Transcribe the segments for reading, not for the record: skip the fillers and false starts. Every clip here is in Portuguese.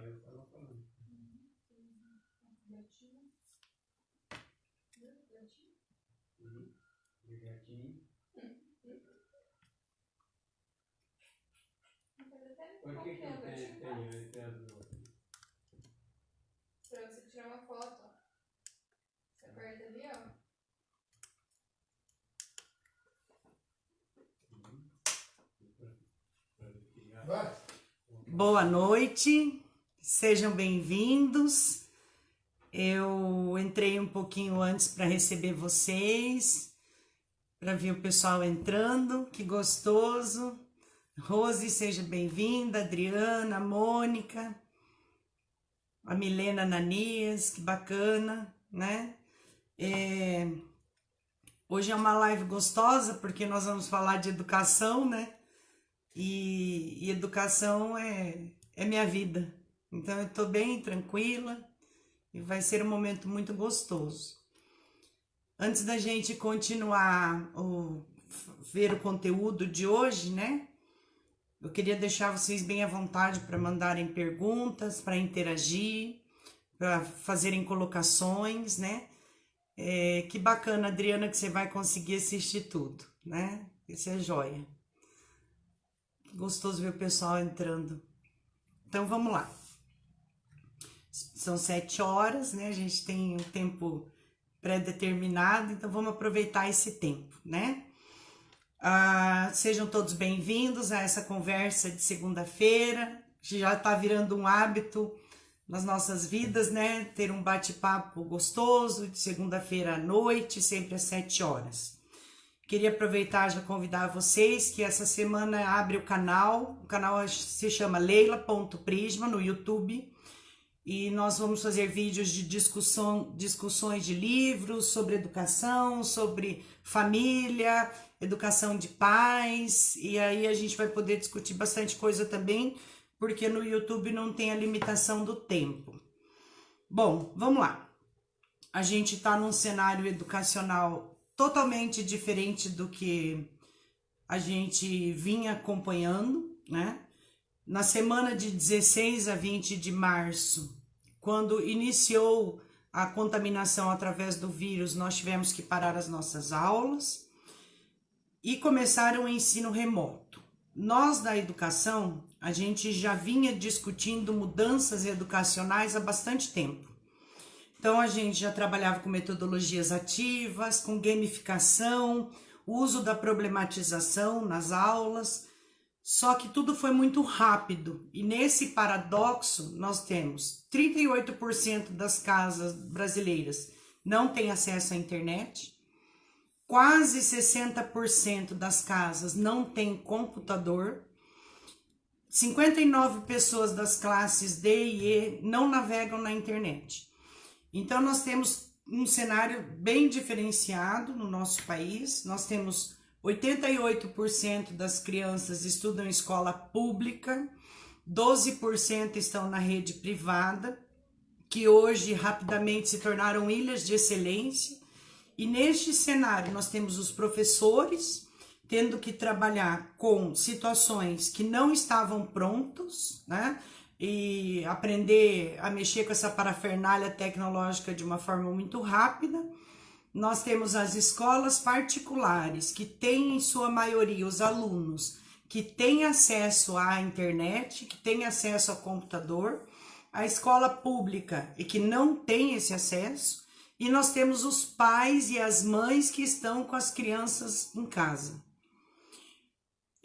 eu tava falando. Gatinho. Por que que eu tenho as duas? Pra você tirar uma foto, ó. Você aperta ali, ó. Boa noite, sejam bem-vindos. Eu entrei um pouquinho antes para receber vocês, para ver o pessoal entrando, que gostoso. Rose, seja bem-vinda, Adriana, Mônica, a Milena Nanias, que bacana, né? Hoje é uma live gostosa, porque nós vamos falar de educação, né? E educação é minha vida. Então eu tô bem tranquila e vai ser um momento muito gostoso. Antes da gente continuar ver o conteúdo de hoje, né? Eu queria deixar vocês bem à vontade para mandarem perguntas, para interagir, para fazerem colocações, né? Que bacana, Adriana, que você vai conseguir assistir tudo, né? Isso é joia. Gostoso ver o pessoal entrando. Então vamos lá. São 7 horas, né? A gente tem um tempo pré-determinado, então vamos aproveitar esse tempo, né? Sejam todos bem-vindos a essa conversa de segunda-feira. Já está virando um hábito nas nossas vidas, né? Ter um bate-papo gostoso de segunda-feira à noite, sempre às 7 horas. Queria aproveitar e já convidar vocês que essa semana abre o canal se chama Leila.prisma no YouTube, e nós vamos fazer vídeos de discussões de livros, sobre educação, sobre família, educação de pais, e aí a gente vai poder discutir bastante coisa também, porque no YouTube não tem a limitação do tempo. Bom, vamos lá. A gente está num cenário educacional totalmente diferente do que a gente vinha acompanhando, né? Na semana de 16 a 20 de março, quando iniciou a contaminação através do vírus, nós tivemos que parar as nossas aulas e começar o ensino remoto. Nós da educação, a gente já vinha discutindo mudanças educacionais há bastante tempo. Então, a gente já trabalhava com metodologias ativas, com gamificação, uso da problematização nas aulas, só que tudo foi muito rápido. E nesse paradoxo, nós temos 38% das casas brasileiras não têm acesso à internet, quase 60% das casas não têm computador, 59 pessoas das classes D e E não navegam na internet. Então, nós temos um cenário bem diferenciado no nosso país. Nós temos 88% das crianças estudam em escola pública, 12% estão na rede privada, que hoje rapidamente se tornaram ilhas de excelência. E neste cenário, nós temos os professores tendo que trabalhar com situações que não estavam prontos, né? E aprender a mexer com essa parafernália tecnológica de uma forma muito rápida. Nós temos as escolas particulares, que têm em sua maioria os alunos que têm acesso à internet, que têm acesso ao computador, a escola pública e que não tem esse acesso, e nós temos os pais e as mães que estão com as crianças em casa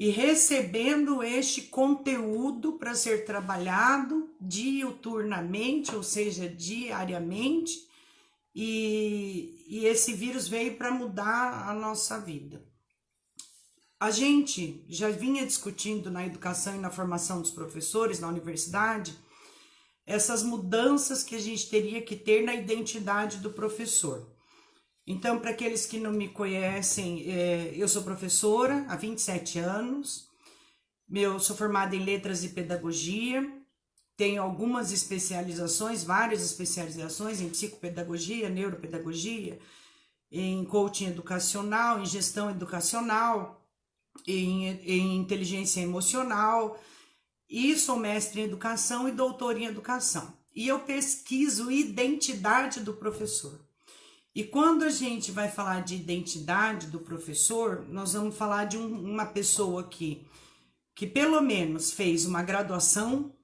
e recebendo este conteúdo para ser trabalhado diuturnamente, ou seja, diariamente, e esse vírus veio para mudar a nossa vida. A gente já vinha discutindo na educação e na formação dos professores na universidade essas mudanças que a gente teria que ter na identidade do professor. Então, para aqueles que não me conhecem, eu sou professora há 27 anos, eu sou formada em Letras e Pedagogia, tenho algumas especializações, várias especializações em psicopedagogia, neuropedagogia, em coaching educacional, em gestão educacional, em inteligência emocional, e sou mestre em educação e doutora em educação. E eu pesquiso identidade do professor. E quando a gente vai falar de identidade do professor, nós vamos falar de uma pessoa que pelo menos fez uma graduação,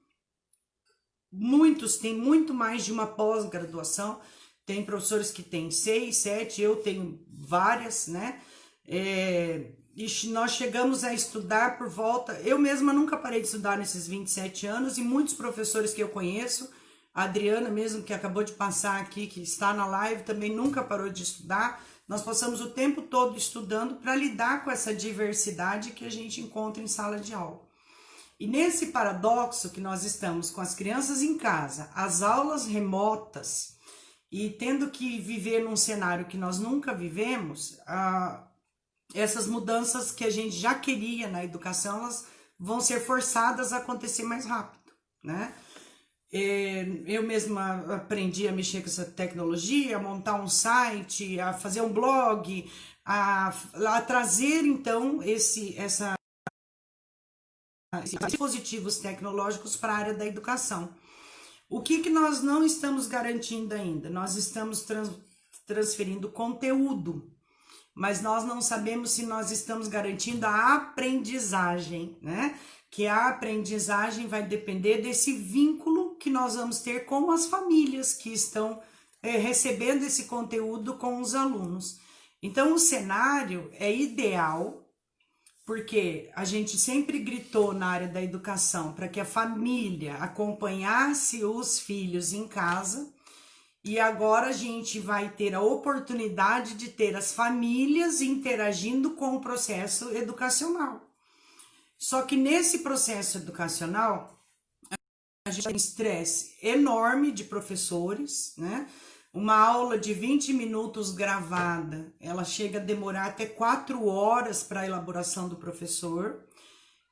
muitos têm muito mais de uma pós-graduação, tem professores que têm 6, 7, eu tenho várias, né? E nós chegamos a estudar por volta, eu mesma nunca parei de estudar nesses 27 anos, e muitos professores que eu conheço, a Adriana mesmo, que acabou de passar aqui, que está na live, também nunca parou de estudar. Nós passamos o tempo todo estudando para lidar com essa diversidade que a gente encontra em sala de aula. E nesse paradoxo que nós estamos com as crianças em casa, as aulas remotas, e tendo que viver num cenário que nós nunca vivemos, essas mudanças que a gente já queria na educação, elas vão ser forçadas a acontecer mais rápido, né? Eu mesma aprendi a mexer com essa tecnologia, a montar um site, a fazer um blog, a trazer então esses dispositivos tecnológicos para a área da educação. O que nós não estamos garantindo ainda? Nós estamos transferindo conteúdo, mas nós não sabemos se nós estamos garantindo a aprendizagem, né? Que a aprendizagem vai depender desse vínculo que nós vamos ter com as famílias que estão recebendo esse conteúdo com os alunos. Então, o cenário é ideal, porque a gente sempre gritou na área da educação para que a família acompanhasse os filhos em casa, e agora a gente vai ter a oportunidade de ter as famílias interagindo com o processo educacional. Só que nesse processo educacional, a gente tem um estresse enorme de professores, né? Uma aula de 20 minutos gravada, ela chega a demorar até 4 horas para a elaboração do professor.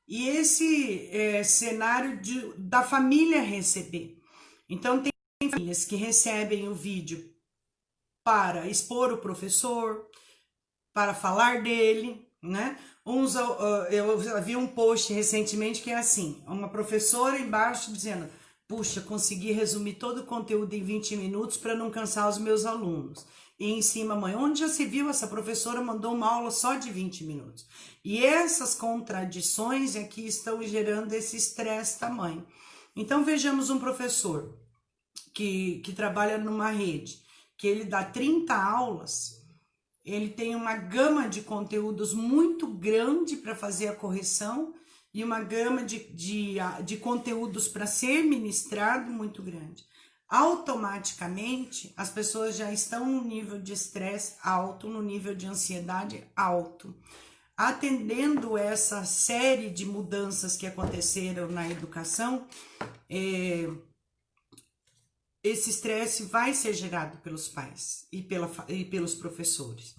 E esse cenário da família receber. Então, tem famílias que recebem o vídeo para expor o professor, para falar dele, né? Eu vi um post recentemente que é assim, uma professora embaixo dizendo: puxa, consegui resumir todo o conteúdo em 20 minutos para não cansar os meus alunos. E em cima, mãe, onde já se viu? Essa professora mandou uma aula só de 20 minutos. E essas contradições é que estão gerando esse estresse tamanho. Então, vejamos um professor que trabalha numa rede, que ele dá 30 aulas, ele tem uma gama de conteúdos muito grande para fazer a correção e uma gama de conteúdos para ser ministrado muito grande. Automaticamente, as pessoas já estão no nível de estresse alto, no nível de ansiedade alto. Atendendo essa série de mudanças que aconteceram na educação, esse estresse vai ser gerado pelos pais e pelos professores.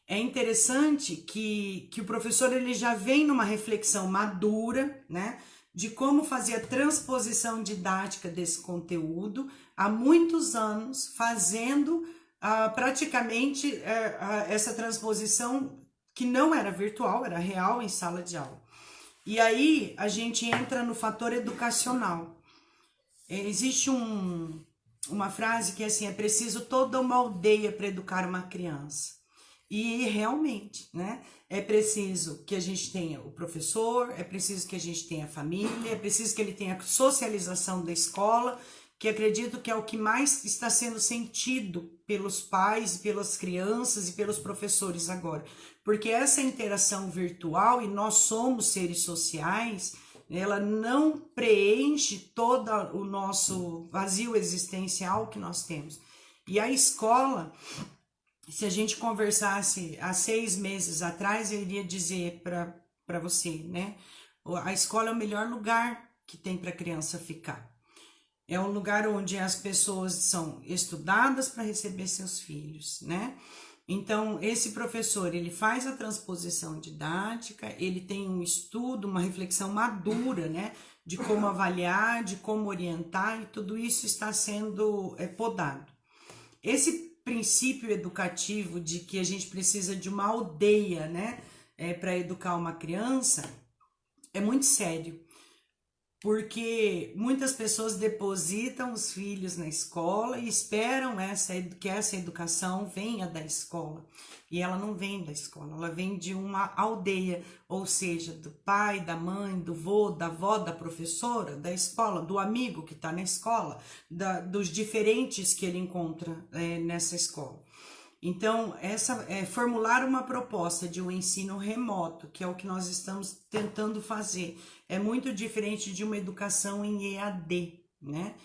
É interessante que o professor ele já vem numa reflexão madura, né, de como fazer a transposição didática desse conteúdo há muitos anos, fazendo praticamente essa transposição que não era virtual, era real em sala de aula. E aí a gente entra no fator educacional. Existe uma frase que é assim: é preciso toda uma aldeia para educar uma criança. E realmente, né? É preciso que a gente tenha o professor, é preciso que a gente tenha a família, é preciso que ele tenha a socialização da escola, que acredito que é o que mais está sendo sentido pelos pais, pelas crianças e pelos professores agora. Porque essa interação virtual, e nós somos seres sociais, ela não preenche todo o nosso vazio existencial que nós temos. E a escola, se a gente conversasse há 6 meses atrás, eu iria dizer para você, né? A escola é o melhor lugar que tem para a criança ficar. É um lugar onde as pessoas são estudadas para receber seus filhos, né? Então, esse professor, ele faz a transposição didática, ele tem um estudo, uma reflexão madura, né? De como avaliar, de como orientar, e tudo isso está sendo podado. Esse princípio educativo de que a gente precisa de uma aldeia, né, para educar uma criança, é muito sério. porque muitas pessoas depositam os filhos na escola e esperam que essa educação venha da escola. E ela não vem da escola, ela vem de uma aldeia, ou seja, do pai, da mãe, do vô, da avó, da professora, da escola, do amigo que está na escola, dos diferentes que ele encontra nessa escola. Então, formular uma proposta de um ensino remoto, que é o que nós estamos tentando fazer, é muito diferente de uma educação em EAD, né?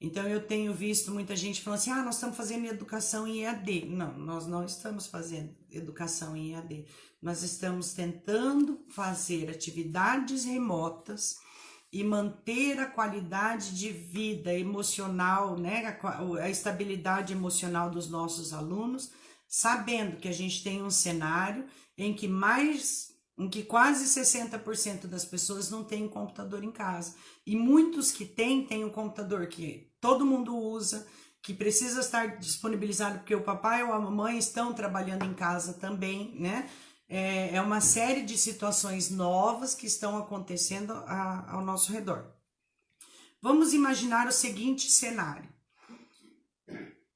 Então, eu tenho visto muita gente falando assim, nós estamos fazendo educação em EAD. Não, nós não estamos fazendo educação em EAD. Nós estamos tentando fazer atividades remotas e manter a qualidade de vida emocional, né? A estabilidade emocional dos nossos alunos, sabendo que a gente tem um cenário em que quase 60% das pessoas não têm um computador em casa. E muitos que têm um computador que todo mundo usa, que precisa estar disponibilizado porque o papai ou a mamãe estão trabalhando em casa também, né? É uma série de situações novas que estão acontecendo ao nosso redor. Vamos imaginar o seguinte cenário,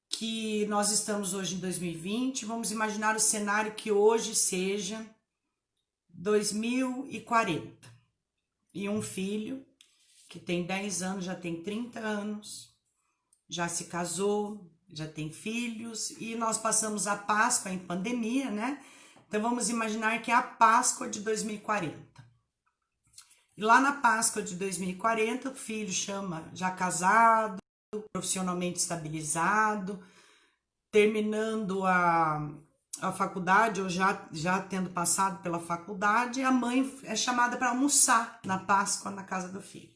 que nós estamos hoje em 2020, vamos imaginar o cenário que hoje seja 2040. E um filho que tem 10 anos, já tem 30 anos, já se casou, já tem filhos, e nós passamos a Páscoa em pandemia, né? Então vamos imaginar que é a Páscoa de 2040. E lá na Páscoa de 2040, o filho chama já casado, profissionalmente estabilizado, terminando a faculdade, ou já tendo passado pela faculdade, a mãe é chamada para almoçar na Páscoa na casa do filho.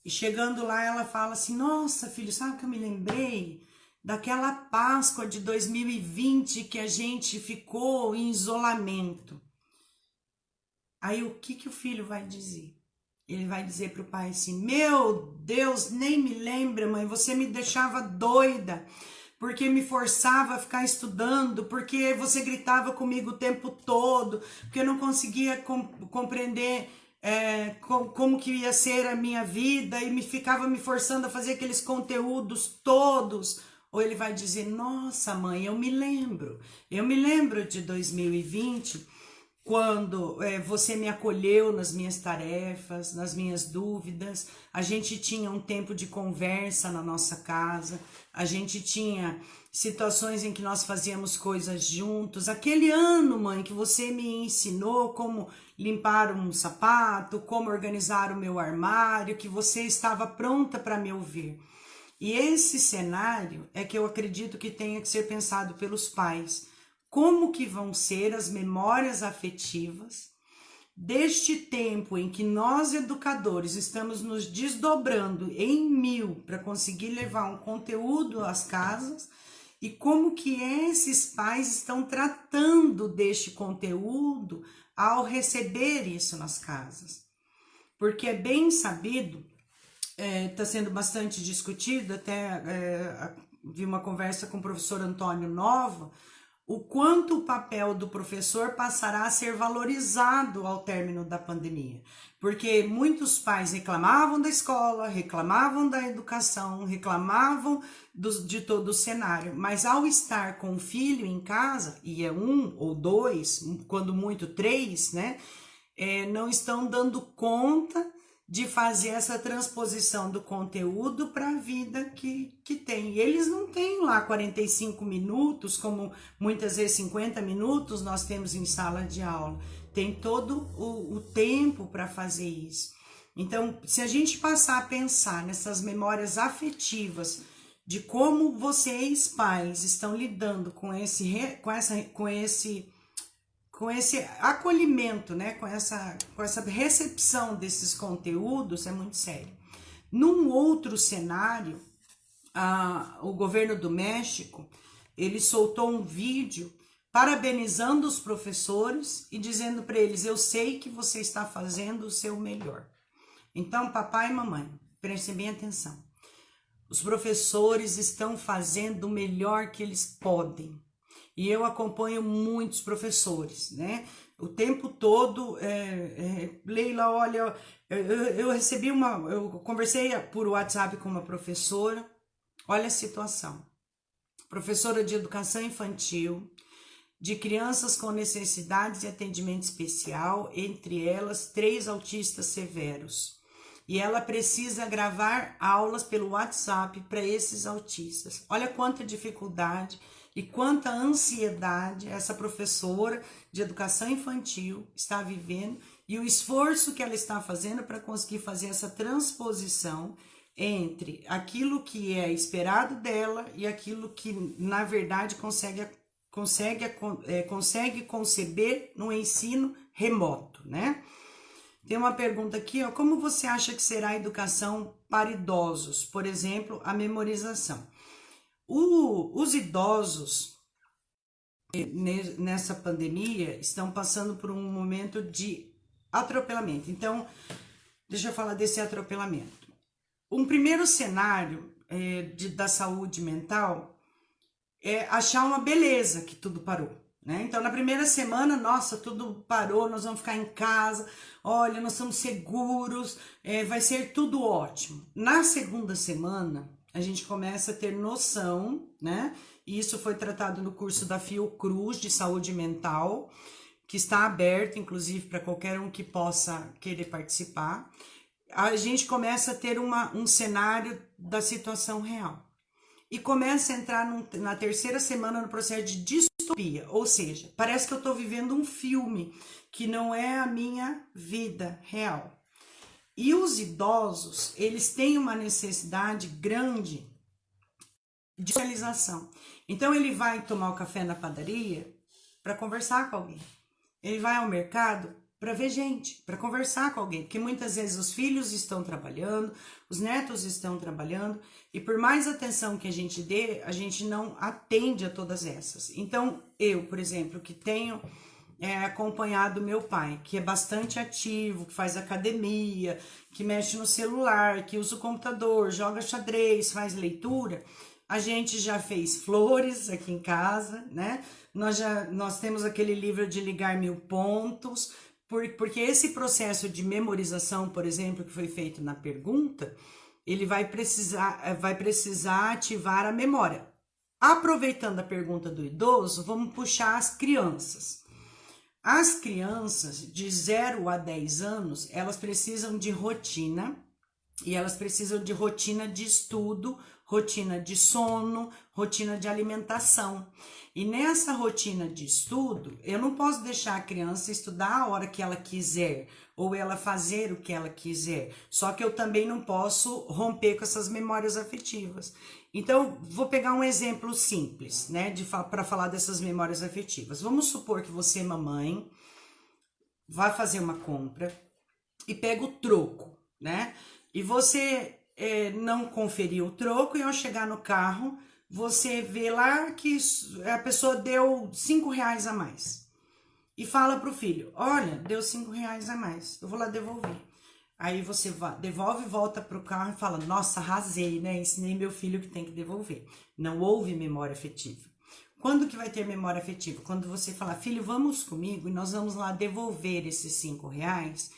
E chegando lá, ela fala assim, nossa, filho, sabe que eu me lembrei daquela Páscoa de 2020 que a gente ficou em isolamento. Aí o que o filho vai dizer? Ele vai dizer para o pai assim, meu Deus, nem me lembra, mãe, você me deixava doida, porque me forçava a ficar estudando, porque você gritava comigo o tempo todo, porque eu não conseguia compreender como que ia ser a minha vida e ficava me forçando a fazer aqueles conteúdos todos. Ou ele vai dizer, nossa mãe, eu me lembro de 2020, quando você me acolheu nas minhas tarefas, nas minhas dúvidas, a gente tinha um tempo de conversa na nossa casa, a gente tinha situações em que nós fazíamos coisas juntos. Aquele ano, mãe, que você me ensinou como limpar um sapato, como organizar o meu armário, que você estava pronta para me ouvir. E esse cenário é que eu acredito que tenha que ser pensado pelos pais. Como que vão ser as memórias afetivas deste tempo em que nós, educadores, estamos nos desdobrando em 1000 para conseguir levar um conteúdo às casas, e como que esses pais estão tratando deste conteúdo ao receber isso nas casas. Porque é bem sabido, está sendo bastante discutido, até vi uma conversa com o professor Antônio Nova, o quanto o papel do professor passará a ser valorizado ao término da pandemia. Porque muitos pais reclamavam da escola, reclamavam da educação, reclamavam de todo o cenário, mas ao estar com o filho em casa, e é 1 ou 2, quando muito 3, né, não estão dando conta de fazer essa transposição do conteúdo para a vida que tem. Eles não têm lá 45 minutos, como muitas vezes 50 minutos nós temos em sala de aula. Tem todo o tempo para fazer isso. Então, se a gente passar a pensar nessas memórias afetivas de como vocês, pais, estão lidando com esse acolhimento, né, com essa recepção desses conteúdos, é muito sério. Num outro cenário, o governo do México, ele soltou um vídeo parabenizando os professores e dizendo para eles, eu sei que você está fazendo o seu melhor. Então, papai e mamãe, prestem bem atenção. Os professores estão fazendo o melhor que eles podem. E eu acompanho muitos professores, né? O tempo todo, Leila, olha, eu recebi eu conversei por WhatsApp com uma professora, olha a situação. Professora de educação infantil, de crianças com necessidades de atendimento especial, entre elas 3 autistas severos. E ela precisa gravar aulas pelo WhatsApp para esses autistas. Olha quanta dificuldade e quanta ansiedade essa professora de educação infantil está vivendo e o esforço que ela está fazendo para conseguir fazer essa transposição entre aquilo que é esperado dela e aquilo que, na verdade, consegue conceber no ensino remoto, né? Tem uma pergunta aqui, ó, como você acha que será a educação para idosos? Por exemplo, a memorização. Os idosos, nessa pandemia, estão passando por um momento de atropelamento. Então, deixa eu falar desse atropelamento. Um primeiro cenário da saúde mental é achar uma beleza que tudo parou, né? Então, na primeira semana, nossa, tudo parou, nós vamos ficar em casa, olha, nós estamos seguros, vai ser tudo ótimo. Na segunda semana, a gente começa a ter noção, né? E isso foi tratado no curso da Fiocruz de saúde mental, que está aberto, inclusive, para qualquer um que possa querer participar. A gente começa a ter um cenário da situação real. E começa a entrar na terceira semana no processo de distopia, ou seja, parece que eu estou vivendo um filme que não é a minha vida real. E os idosos, eles têm uma necessidade grande de socialização. Então, ele vai tomar o café na padaria para conversar com alguém. Ele vai ao mercado para ver gente, para conversar com alguém. Porque muitas vezes os filhos estão trabalhando, os netos estão trabalhando. E por mais atenção que a gente dê, a gente não atende a todas essas. Então, eu, por exemplo, que tenho acompanhado meu pai, que é bastante ativo, que faz academia, que mexe no celular, que usa o computador, joga xadrez, faz leitura, a gente já fez flores aqui em casa, né? Nós temos aquele livro de ligar 1000 pontos, porque esse processo de memorização, por exemplo, que foi feito na pergunta, ele vai precisar ativar a memória. Aproveitando a pergunta do idoso, vamos puxar as crianças. As crianças de 0 a 10 anos, elas precisam de rotina, e elas precisam de rotina de estudo, rotina de sono, rotina de alimentação. E nessa rotina de estudo, eu não posso deixar a criança estudar a hora que ela quiser, ou ela fazer o que ela quiser. Só que eu também não posso romper com essas memórias afetivas. Então, vou pegar um exemplo simples, né, para falar dessas memórias afetivas. Vamos supor que você, mamãe, vai fazer uma compra e pega o troco, né? E você não conferiu o troco e ao chegar no carro, você vê lá que a pessoa deu R$5 a mais. E fala pro filho, olha, deu R$5 a mais, eu vou lá devolver. Aí você devolve, volta pro carro e fala, nossa, arrasei, né? Ensinei meu filho que tem que devolver. Não houve memória afetiva. Quando que vai ter memória afetiva? Quando você falar, filho, vamos comigo e nós vamos lá devolver esses R$5,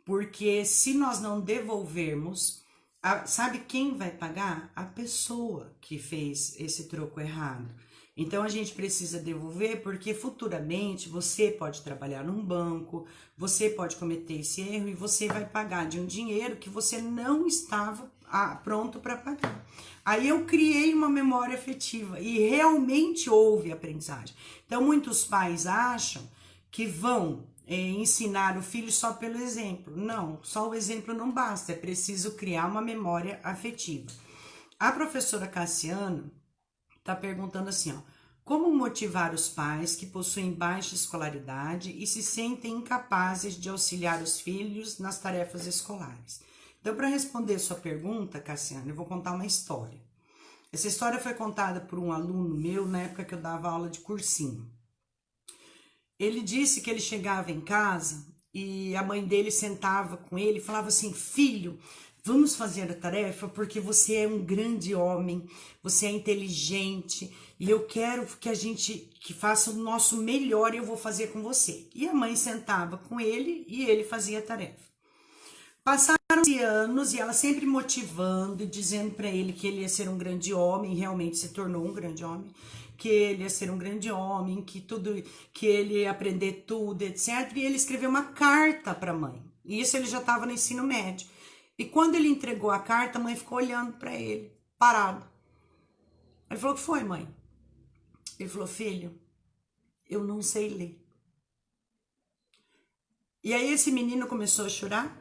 porque se nós não devolvermos, sabe quem vai pagar? A pessoa que fez esse troco errado. Então, a gente precisa devolver porque futuramente você pode trabalhar num banco, você pode cometer esse erro e você vai pagar de um dinheiro que você não estava pronto para pagar. Aí eu criei uma memória afetiva e realmente houve aprendizagem. Então, muitos pais acham que vão ensinar o filho só pelo exemplo. Não, só o exemplo não basta, é preciso criar uma memória afetiva. A professora Cassiana está perguntando assim, ó, como motivar os pais que possuem baixa escolaridade e se sentem incapazes de auxiliar os filhos nas tarefas escolares? Então, para responder sua pergunta, Cassiana, eu vou contar uma história. Essa história foi contada por um aluno meu na época que eu dava aula de cursinho. Ele disse que ele chegava em casa e a mãe dele sentava com ele e falava assim, filho, Vamos fazer a tarefa porque você é um grande homem, você é inteligente e eu quero que a gente que faça o nosso melhor e eu vou fazer com você. E a mãe sentava com ele e ele fazia a tarefa. Passaram-se anos e ela sempre motivando e dizendo para ele que ele ia ser um grande homem, realmente se tornou um grande homem, que ele ia ser um grande homem, que ele ia aprender tudo, etc. E ele escreveu uma carta para a mãe. E isso ele já estava no ensino médio. E quando ele entregou a carta, a mãe ficou olhando para ele, parado. Ele falou: o que foi, mãe? Ele falou: filho, eu não sei ler. E aí esse menino começou a chorar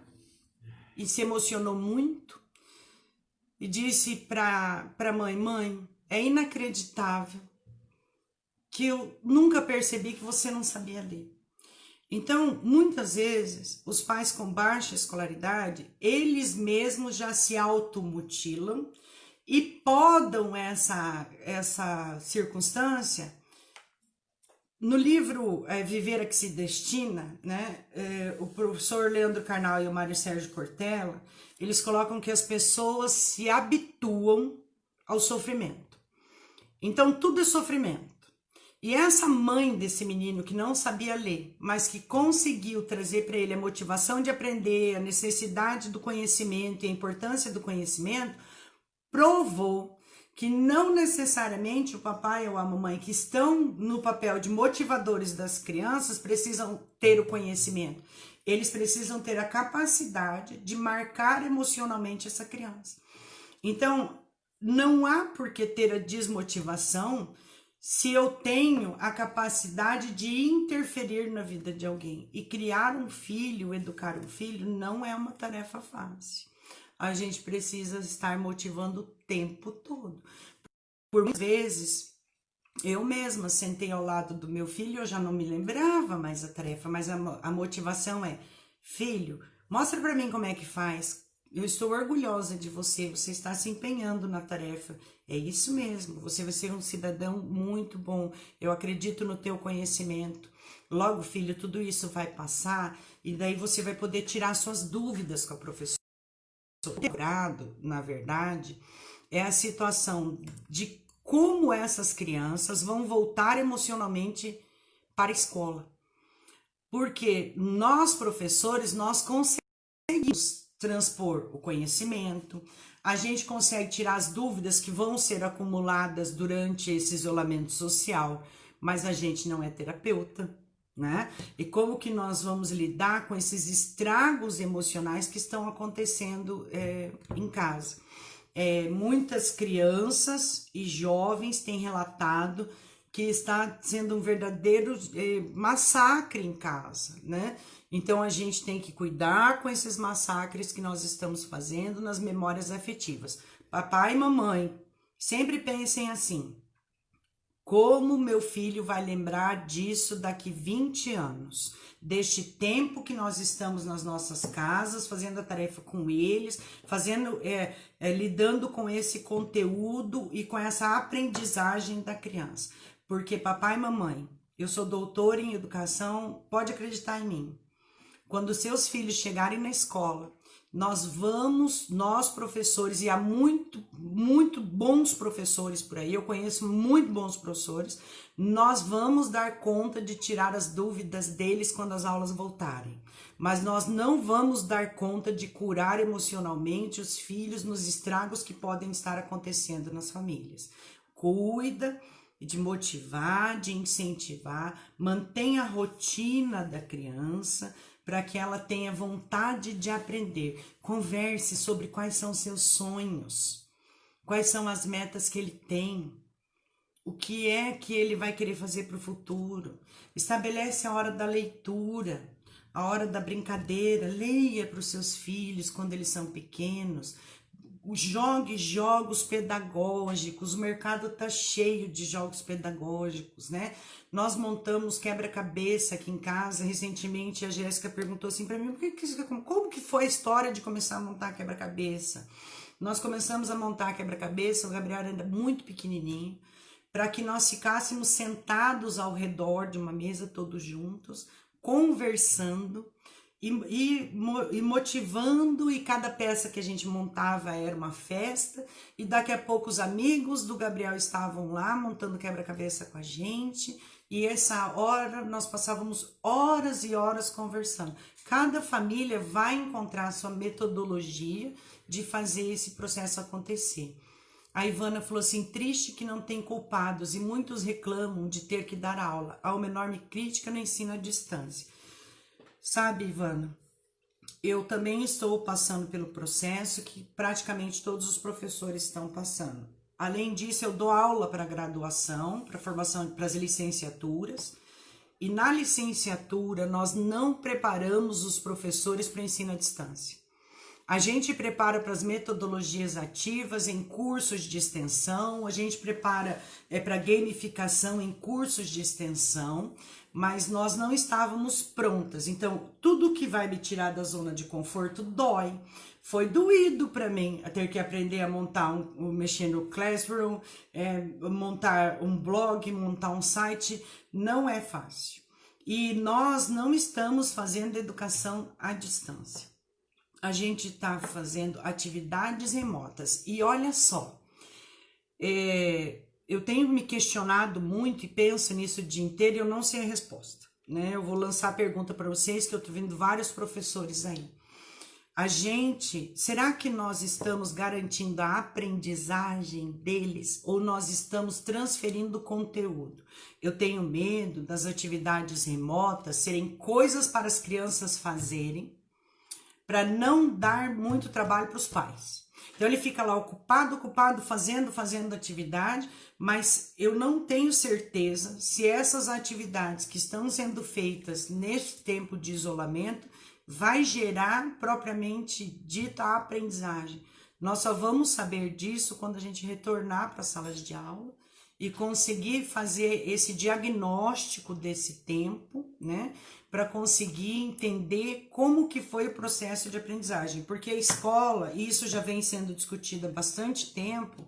e se emocionou muito e disse para a mãe: mãe, é inacreditável que eu nunca percebi que você não sabia ler. Então, muitas vezes, os pais com baixa escolaridade, eles mesmos já se automutilam e podam essa circunstância. No livro Viver a que se Destina, né, o professor Leandro Carnal e o Mário Sérgio Cortella, eles colocam que as pessoas se habituam ao sofrimento. Então, tudo é sofrimento. E essa mãe desse menino que não sabia ler, mas que conseguiu trazer para ele a motivação de aprender, a necessidade do conhecimento e a importância do conhecimento, provou que não necessariamente o papai ou a mamãe que estão no papel de motivadores das crianças precisam ter o conhecimento. Eles precisam ter a capacidade de marcar emocionalmente essa criança. Então, não há por que ter a desmotivação se eu tenho a capacidade de interferir na vida de alguém. E criar um filho, educar um filho, não é uma tarefa fácil. A gente precisa estar motivando o tempo todo. Por muitas vezes, eu mesma sentei ao lado do meu filho, eu já não me lembrava mais a tarefa, mas a motivação é: filho, mostra para mim como é que faz. Eu estou orgulhosa de você, você está se empenhando na tarefa. É isso mesmo, você vai ser um cidadão muito bom. Eu acredito no teu conhecimento. Logo, filho, tudo isso vai passar e daí você vai poder tirar suas dúvidas com a professora. Na verdade, é a situação de como essas crianças vão voltar emocionalmente para a escola. Porque nós, professores, nós conseguimos transpor o conhecimento, a gente consegue tirar as dúvidas que vão ser acumuladas durante esse isolamento social, mas a gente não é terapeuta, né? E como que nós vamos lidar com esses estragos emocionais que estão acontecendo em casa? Muitas crianças e jovens têm relatado que está sendo um verdadeiro massacre em casa, né? Então a gente tem que cuidar com esses massacres que nós estamos fazendo nas memórias afetivas. Papai e mamãe, sempre pensem assim: como meu filho vai lembrar disso daqui 20 anos? Deste tempo que nós estamos nas nossas casas, fazendo a tarefa com eles, lidando com esse conteúdo e com essa aprendizagem da criança. Porque papai e mamãe, eu sou doutora em educação, pode acreditar em mim. Quando seus filhos chegarem na escola, nós professores, e há muito bons professores por aí, eu conheço muito bons professores, nós vamos dar conta de tirar as dúvidas deles quando as aulas voltarem. Mas nós não vamos dar conta de curar emocionalmente os filhos nos estragos que podem estar acontecendo nas famílias. Cuida de motivar, de incentivar, mantenha a rotina da criança, para que ela tenha vontade de aprender. Converse sobre quais são seus sonhos, quais são as metas que ele tem, o que é que ele vai querer fazer para o futuro. Estabelece a hora da leitura, a hora da brincadeira. Leia para os seus filhos quando eles são pequenos. Jogue jogos pedagógicos, o mercado tá cheio de jogos pedagógicos, né? Nós montamos quebra-cabeça aqui em casa. Recentemente a Jéssica perguntou assim para mim: como que foi a história de começar a montar quebra-cabeça? Nós começamos a montar quebra-cabeça, o Gabriel era muito pequenininho, para que nós ficássemos sentados ao redor de uma mesa todos juntos, conversando e motivando, e cada peça que a gente montava era uma festa, e daqui a pouco os amigos do Gabriel estavam lá montando quebra-cabeça com a gente, e essa hora nós passávamos horas e horas conversando. Cada família vai encontrar a sua metodologia de fazer esse processo acontecer. A Ivana falou assim, triste que não tem culpados e muitos reclamam de ter que dar aula. Há uma enorme crítica no ensino à distância. Sabe, Ivana, eu também estou passando pelo processo que praticamente todos os professores estão passando. Além disso, eu dou aula para graduação, para formação, para as licenciaturas. E na licenciatura, nós não preparamos os professores para o ensino à distância. A gente prepara para as metodologias ativas em cursos de extensão, a gente prepara para gamificação em cursos de extensão, mas nós não estávamos prontas. Então, tudo que vai me tirar da zona de conforto dói. Foi doído para mim ter que aprender a montar mexer no Classroom, montar um blog, montar um site, não é fácil. E nós não estamos fazendo educação à distância. A gente está fazendo atividades remotas. E olha só, eu tenho me questionado muito e penso nisso o dia inteiro e eu não sei a resposta, né? Eu vou lançar a pergunta para vocês, que eu estou vendo vários professores aí. Será que nós estamos garantindo a aprendizagem deles ou nós estamos transferindo conteúdo? Eu tenho medo das atividades remotas serem coisas para as crianças fazerem, para não dar muito trabalho para os pais. Então ele fica lá ocupado, fazendo atividade, mas eu não tenho certeza se essas atividades que estão sendo feitas neste tempo de isolamento vai gerar propriamente dita aprendizagem. Nós só vamos saber disso quando a gente retornar para as salas de aula e conseguir fazer esse diagnóstico desse tempo, né? Para conseguir entender como que foi o processo de aprendizagem. Porque a escola, e isso já vem sendo discutido há bastante tempo,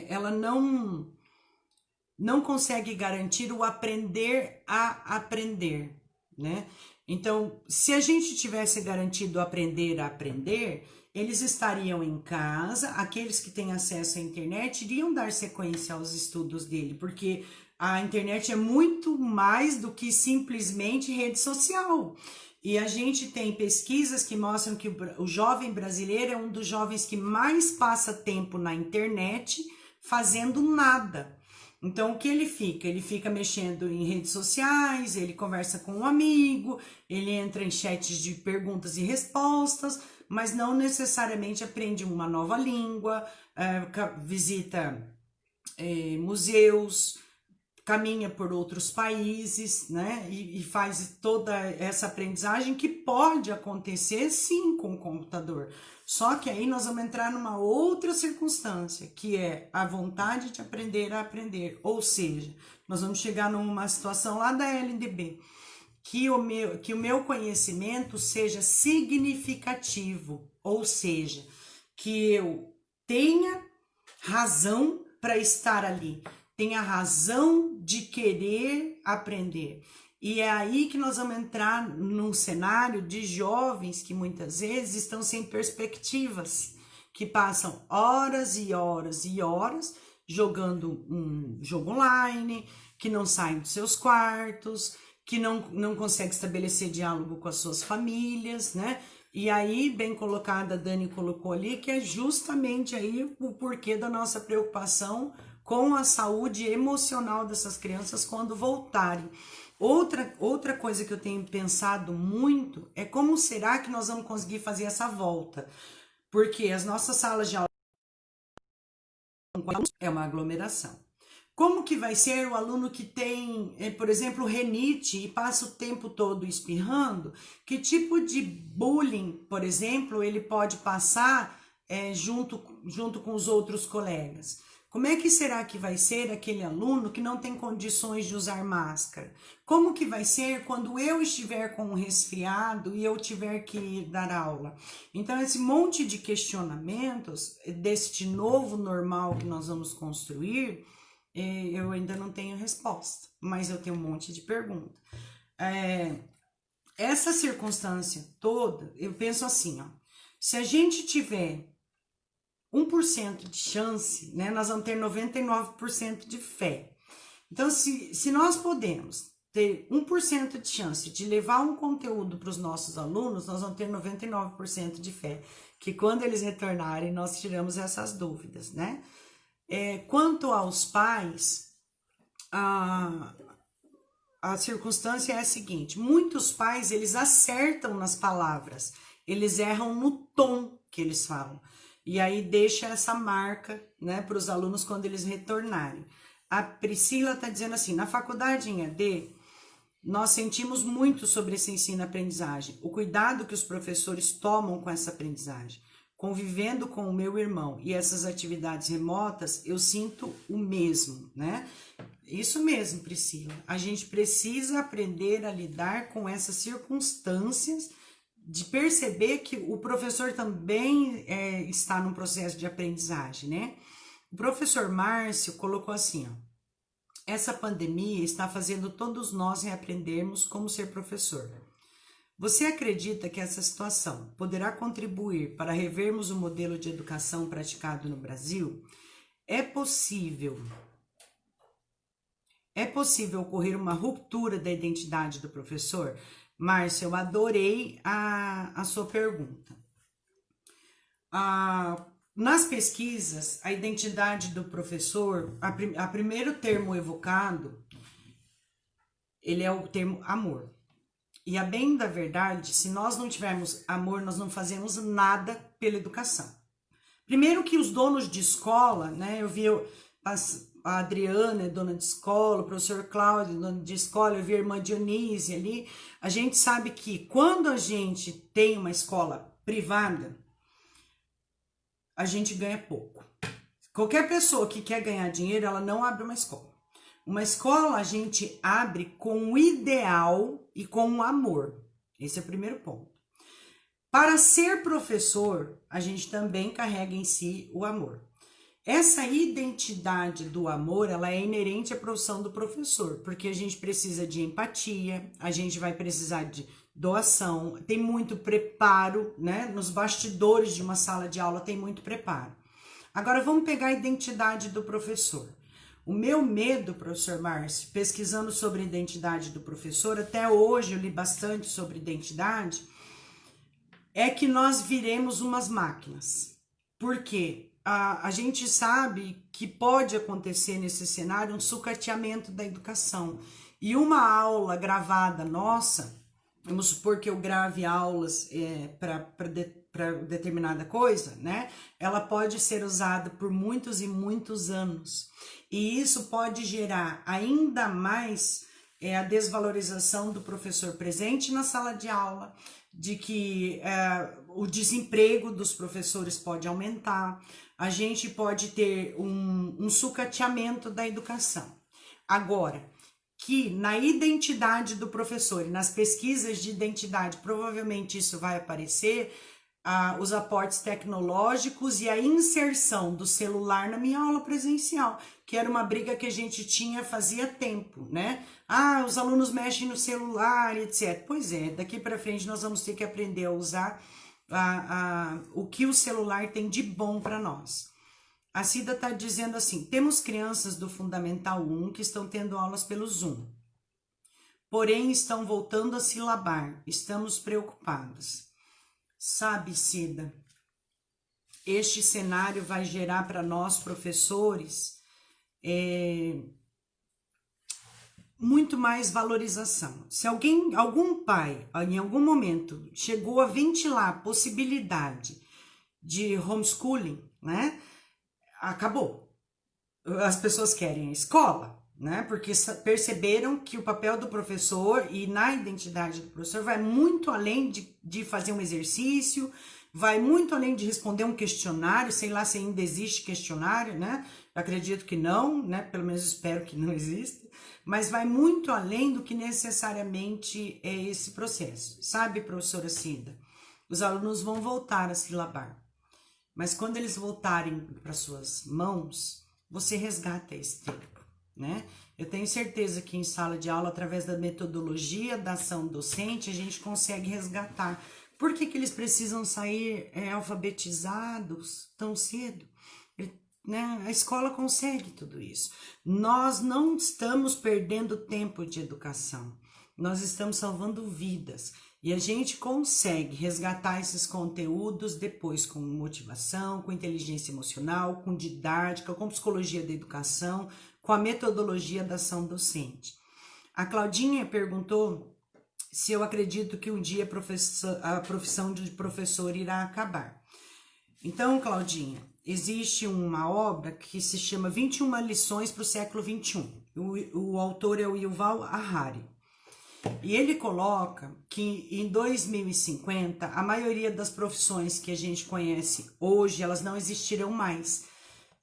ela não consegue garantir o aprender a aprender, né? Então, se a gente tivesse garantido aprender a aprender, eles estariam em casa, aqueles que têm acesso à internet iriam dar sequência aos estudos dele, porque a internet é muito mais do que simplesmente rede social. E a gente tem pesquisas que mostram que o jovem brasileiro é um dos jovens que mais passa tempo na internet fazendo nada. Então, o que ele fica? Ele fica mexendo em redes sociais, ele conversa com um amigo, ele entra em chats de perguntas e respostas, mas não necessariamente aprende uma nova língua, visita museus, caminha por outros países, né? E faz toda essa aprendizagem que pode acontecer, sim, com o computador. Só que aí nós vamos entrar numa outra circunstância, que é a vontade de aprender a aprender. Ou seja, nós vamos chegar numa situação lá da LDB, que o meu conhecimento seja significativo, ou seja, que eu tenha razão para estar ali, tenha razão de querer aprender. E é aí que nós vamos entrar num cenário de jovens que muitas vezes estão sem perspectivas, que passam horas e horas e horas jogando um jogo online, que não saem dos seus quartos, que não consegue estabelecer diálogo com as suas famílias, né? E aí, bem colocada, a Dani colocou ali, que é justamente aí o porquê da nossa preocupação com a saúde emocional dessas crianças quando voltarem. Outra coisa que eu tenho pensado muito é como será que nós vamos conseguir fazer essa volta? Porque as nossas salas de aula é uma aglomeração. Como que vai ser o aluno que tem, por exemplo, rinite e passa o tempo todo espirrando? Que tipo de bullying, por exemplo, ele pode passar junto com os outros colegas? Como é que será que vai ser aquele aluno que não tem condições de usar máscara? Como que vai ser quando eu estiver com um resfriado e eu tiver que dar aula? Então, esse monte de questionamentos deste novo normal que nós vamos construir, eu ainda não tenho resposta, mas eu tenho um monte de perguntas. essa circunstância toda, eu penso assim, ó, se a gente tiver 1% de chance, né, nós vamos ter 99% de fé. Então, se nós podemos ter 1% de chance de levar um conteúdo para os nossos alunos, nós vamos ter 99% de fé, que quando eles retornarem, nós tiramos essas dúvidas, né? Quanto aos pais, a circunstância é a seguinte: muitos pais, eles acertam nas palavras, eles erram no tom que eles falam, e aí deixa essa marca, né, para os alunos quando eles retornarem. A Priscila está dizendo assim: na faculdade em AD, nós sentimos muito sobre esse ensino-aprendizagem, o cuidado que os professores tomam com essa aprendizagem. Convivendo com o meu irmão e essas atividades remotas, eu sinto o mesmo, né? Isso mesmo, Priscila. A gente precisa aprender a lidar com essas circunstâncias, de perceber que o professor também está num processo de aprendizagem, né? O professor Márcio colocou assim, ó: essa pandemia está fazendo todos nós reaprendermos como ser professor. Você acredita que essa situação poderá contribuir para revermos o modelo de educação praticado no Brasil? É possível ocorrer uma ruptura da identidade do professor? Márcia, eu adorei a sua pergunta. Nas pesquisas, a identidade do professor, a primeiro termo evocado, ele é o termo amor. E a bem da verdade, se nós não tivermos amor, nós não fazemos nada pela educação. Primeiro que os donos de escola, né, eu vi a Adriana, dona de escola, o professor Cláudio, dono de escola, eu vi a irmã Dionise ali. A gente sabe que quando a gente tem uma escola privada, a gente ganha pouco. Qualquer pessoa que quer ganhar dinheiro, ela não abre uma escola. Uma escola a gente abre com o ideal e com o amor. Esse é o primeiro ponto. Para ser professor, a gente também carrega em si o amor. Essa identidade do amor, ela é inerente à profissão do professor, porque a gente precisa de empatia, a gente vai precisar de doação, tem muito preparo, né? Nos bastidores de uma sala de aula tem muito preparo. Agora vamos pegar a identidade do professor. O meu medo, professor Márcio, pesquisando sobre a identidade do professor, até hoje eu li bastante sobre identidade, é que nós viremos umas máquinas. Por quê? A gente sabe que pode acontecer nesse cenário um sucateamento da educação. E uma aula gravada nossa, vamos supor que eu grave aulas para determinada coisa, né? Ela pode ser usada por muitos e muitos anos. E isso pode gerar ainda mais a desvalorização do professor presente na sala de aula, de que o desemprego dos professores pode aumentar, a gente pode ter um sucateamento da educação. Agora, que na identidade do professor e nas pesquisas de identidade, provavelmente isso vai aparecer, os aportes tecnológicos e a inserção do celular na minha aula presencial, que era uma briga que a gente tinha fazia tempo, né? Os alunos mexem no celular, etc. Pois é, daqui para frente nós vamos ter que aprender a usar o que o celular tem de bom para nós. A Cida está dizendo assim: temos crianças do Fundamental 1 que estão tendo aulas pelo Zoom, porém estão voltando a silabar, estamos preocupados. Sabe, Cida, este cenário vai gerar para nós, professores, muito mais valorização. Se algum pai, em algum momento, chegou a ventilar a possibilidade de homeschooling, né? Acabou. As pessoas querem a escola, né? Porque perceberam que o papel do professor e na identidade do professor vai muito além de fazer um exercício, vai muito além de responder um questionário, sei lá se ainda existe questionário, né? Eu acredito que não, né? Pelo menos espero que não exista, mas vai muito além do que necessariamente é esse processo. Sabe, professora Cida? Os alunos vão voltar a silabar, mas quando eles voltarem para suas mãos, você resgata esse tempo. né? Eu tenho certeza que em sala de aula, através da metodologia da ação docente, a gente consegue resgatar. Por que eles precisam sair alfabetizados tão cedo? Né? A escola consegue tudo isso. Nós não estamos perdendo tempo de educação, nós estamos salvando vidas. E a gente consegue resgatar esses conteúdos depois com motivação, com inteligência emocional, com didática, com psicologia da educação, com a metodologia da ação docente. A Claudinha perguntou se eu acredito que um dia a profissão de professor irá acabar. Então, Claudinha, existe uma obra que se chama 21 lições para o século XXI. O autor é o Yuval Harari. E ele coloca que em 2050, a maioria das profissões que a gente conhece hoje, elas não existirão mais.